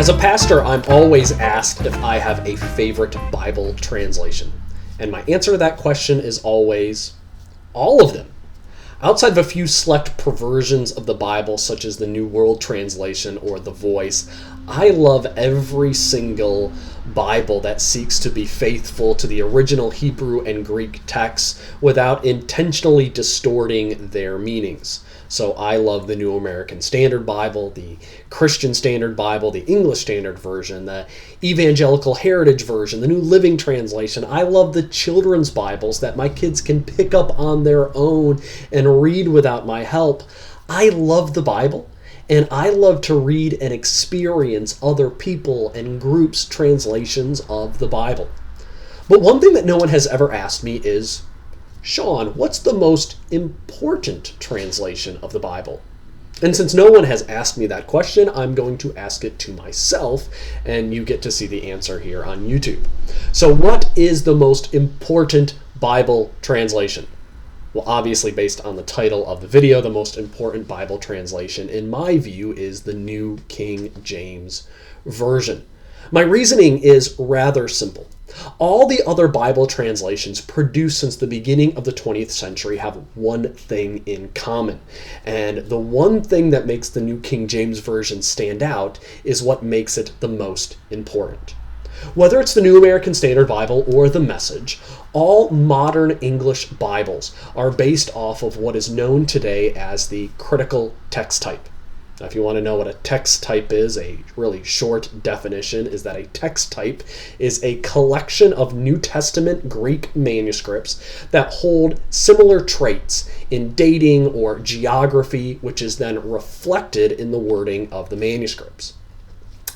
As a pastor, I'm always asked if I have a favorite Bible translation. And my answer to that question is always, all of them. Outside of a few select perversions of the Bible, such as the New World Translation or The Voice, I love every single Bible that seeks to be faithful to the original Hebrew and Greek texts without intentionally distorting their meanings. So I love the New American Standard Bible, the Christian Standard Bible, the English Standard Version, the Evangelical Heritage Version, the New Living Translation. I love the children's Bibles that my kids can pick up on their own and read without my help. I love the Bible, and I love to read and experience other people and groups' translations of the Bible. But one thing that no one has ever asked me is, Sean, what's the most important translation of the Bible? And since no one has asked me that question, I'm going to ask it to myself, and you get to see the answer here on YouTube. So what is the most important Bible translation? Well, obviously, based on the title of the video, the most important Bible translation, in my view, is the New King James Version. My reasoning is rather simple. All the other Bible translations produced since the beginning of the 20th century have one thing in common. And the one thing that makes the New King James Version stand out is what makes it the most important. Whether it's the New American Standard Bible or the Message, all modern English Bibles are based off of what is known today as the critical text type. Now, if you want to know what a text type is, a really short definition is that a text type is a collection of New Testament Greek manuscripts that hold similar traits in dating or geography, which is then reflected in the wording of the manuscripts.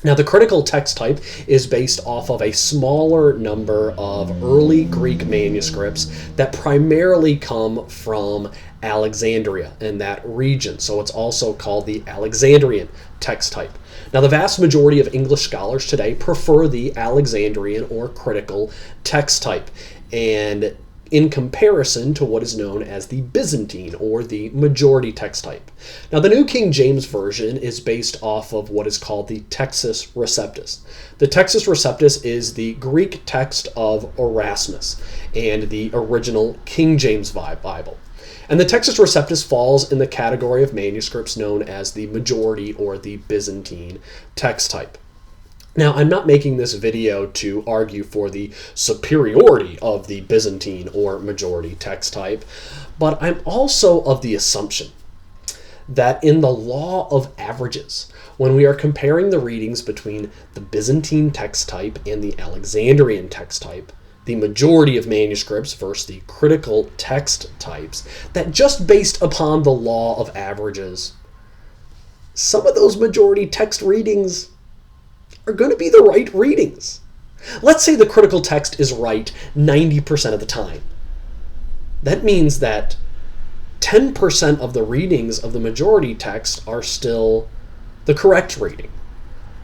Now, the critical text type is based off of a smaller number of early Greek manuscripts that primarily come from Alexandria and that region. So it's also called the Alexandrian text type. Now, the vast majority of English scholars today prefer the Alexandrian or critical text type, and in comparison to what is known as the Byzantine or the majority text type. Now, the New King James Version is based off of what is called the Texas Receptus. The Texas Receptus is the Greek text of Erasmus and the original King James Bible. And the Texas Receptus falls in the category of manuscripts known as the majority or the Byzantine text type. Now, I'm not making this video to argue for the superiority of the Byzantine or majority text type, but I'm also of the assumption that in the law of averages, when we are comparing the readings between the Byzantine text type and the Alexandrian text type, the majority of manuscripts versus the critical text types, that just based upon the law of averages, some of those majority text readings are going to be the right readings. Let's say the critical text is right 90% of the time. That means that 10% of the readings of the majority text are still the correct reading.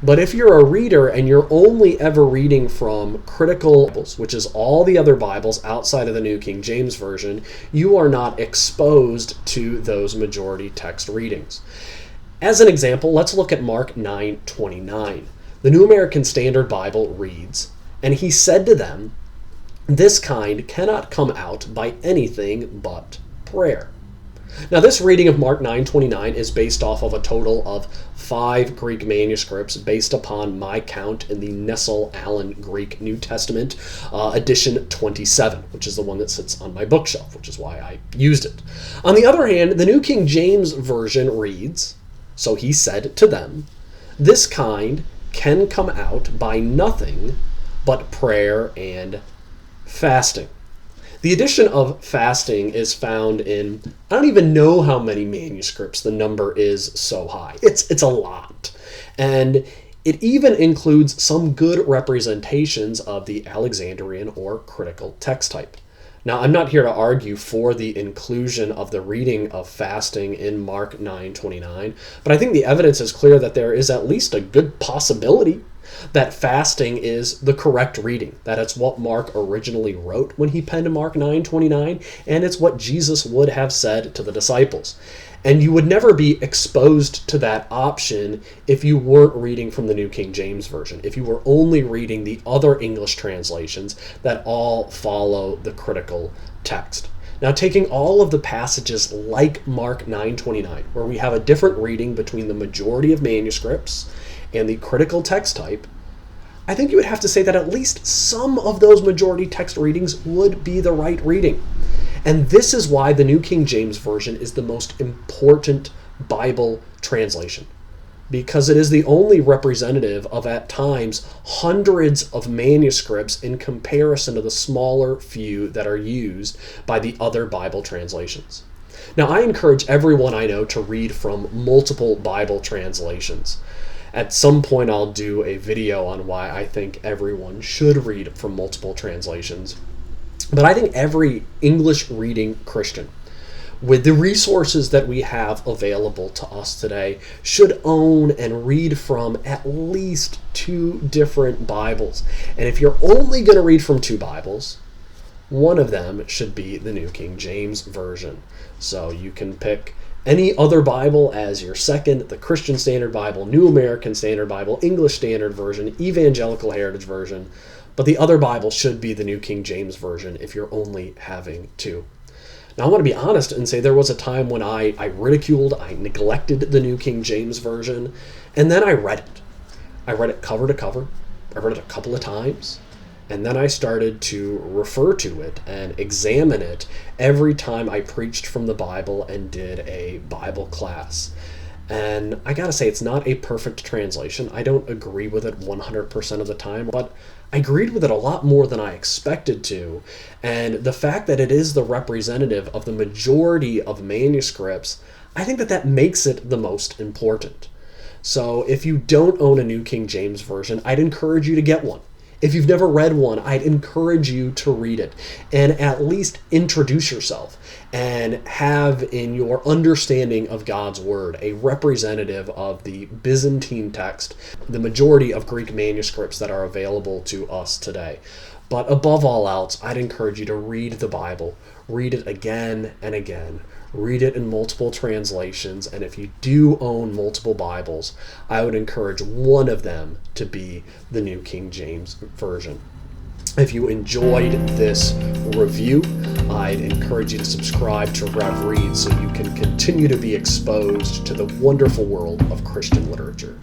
But if you're a reader and you're only ever reading from critical Bibles, which is all the other Bibles outside of the New King James Version, you are not exposed to those majority text readings. As an example, let's look at Mark 9:29. The New American Standard Bible reads, "And he said to them, this kind cannot come out by anything but prayer." Now, this reading of Mark 9:29 is based off of a total of 5 Greek manuscripts based upon my count in the Nestle-Aland Greek New Testament, edition 27, which is the one that sits on my bookshelf, which is why I used it. On the other hand, the New King James Version reads, "So he said to them, this kind can come out by nothing but prayer and fasting." The addition of fasting is found in, I don't even know how many manuscripts. The number is so high. It's a lot. And it even includes some good representations of the Alexandrian or critical text type. Now, I'm not here to argue for the inclusion of the reading of fasting in Mark 9:29, but I think the evidence is clear that there is at least a good possibility that fasting is the correct reading, that it's what Mark originally wrote when he penned Mark 9:29, and it's what Jesus would have said to the disciples. And you would never be exposed to that option if you weren't reading from the New King James Version, if you were only reading the other English translations that all follow the critical text. Now, taking all of the passages like Mark 9:29, where we have a different reading between the majority of manuscripts and the critical text type, I think you would have to say that at least some of those majority text readings would be the right reading. And this is why the New King James Version is the most important Bible translation, because it is the only representative of, at times, hundreds of manuscripts in comparison to the smaller few that are used by the other Bible translations. Now, I encourage everyone I know to read from multiple Bible translations. At some point, I'll do a video on why I think everyone should read from multiple translations. But I think every English reading Christian, with the resources that we have available to us today, should own and read from at least 2 different Bibles. And if you're only going to read from 2 Bibles, one of them should be the New King James Version. So you can pick any other Bible as your second: the Christian Standard Bible, New American Standard Bible, English Standard Version, Evangelical Heritage Version. But the other Bible should be the New King James Version if you're only having 2. Now, I want to be honest and say there was a time when I ridiculed, I neglected the New King James Version, and then I read it. I read it cover to cover. I read it a couple of times, and then I started to refer to it and examine it every time I preached from the Bible and did a Bible class. And I gotta say, it's not a perfect translation. I don't agree with it 100% of the time, but I agreed with it a lot more than I expected to. And the fact that it is the representative of the majority of manuscripts, I think that makes it the most important. So if you don't own a New King James Version, I'd encourage you to get one. If you've never read one, I'd encourage you to read it and at least introduce yourself and have in your understanding of God's Word a representative of the Byzantine text, the majority of Greek manuscripts that are available to us today. But above all else, I'd encourage you to read the Bible. Read it again and again. Read it in multiple translations, and if you do own multiple Bibles, I would encourage one of them to be the New King James Version. If you enjoyed this review, I'd encourage you to subscribe to Rev Reads so you can continue to be exposed to the wonderful world of Christian literature.